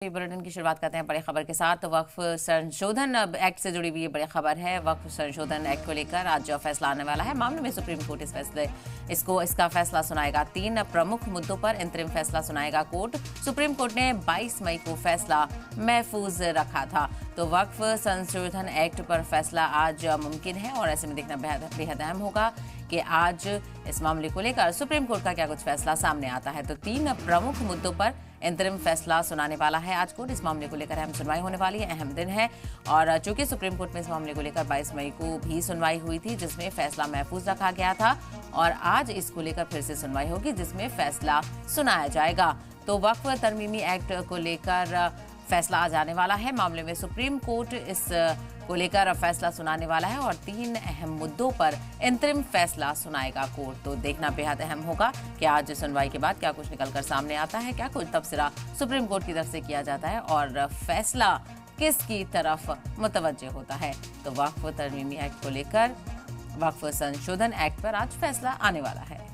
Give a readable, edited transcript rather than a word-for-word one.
Bulletin की शुरुआत करते हैं बड़ी खबर के साथ। तो वक्फ संशोधन एक्ट से जुड़ी हुई ये बड़ी खबर है। वक्फ संशोधन एक्ट को लेकर आज जो फैसला आने वाला है, मामले में सुप्रीम कोर्ट इसका फैसला सुनाएगा। 3 प्रमुख मुद्दों पर अंतरिम फैसला सुनाएगा कोर्ट। सुप्रीम कोर्ट ने 22 मई को फैसला महफूज रखा था। तो वक्फ संशोधन एक्ट पर फैसला आज मुमकिन है और ऐसे में देखना बेहद अहम होगा कि आज इस मामले को लेकर सुप्रीम कोर्ट का क्या कुछ फैसला सामने आता है। तो 3 प्रमुख मुद्दों पर अंतरिम फैसला सुनाने वाला है आज कोर्ट। इस मामले को लेकर अहम सुनवाई होने वाली है, अहम दिन है। और चूंकि सुप्रीम कोर्ट में इस मामले को लेकर 22 मई को भी सुनवाई हुई थी, जिसमें फैसला महफूज रखा गया था, और आज इसको लेकर फिर से सुनवाई होगी जिसमें फैसला सुनाया जाएगा। तो वक्फ तरमीमी एक्ट को लेकर फैसला आ जाने वाला है। मामले में सुप्रीम कोर्ट इस को लेकर फैसला सुनाने वाला है और 3 अहम मुद्दों पर अंतरिम फैसला सुनाएगा कोर्ट। तो देखना बेहद अहम होगा कि आज सुनवाई के बाद क्या कुछ निकलकर सामने आता है, क्या कुछ तबसरा सुप्रीम कोर्ट की तरफ से किया जाता है और फैसला किसकी तरफ मुतवज्जे होता है। तो वक्फ तरमीमी एक्ट को लेकर, वक्फ संशोधन एक्ट पर आज फैसला आने वाला है।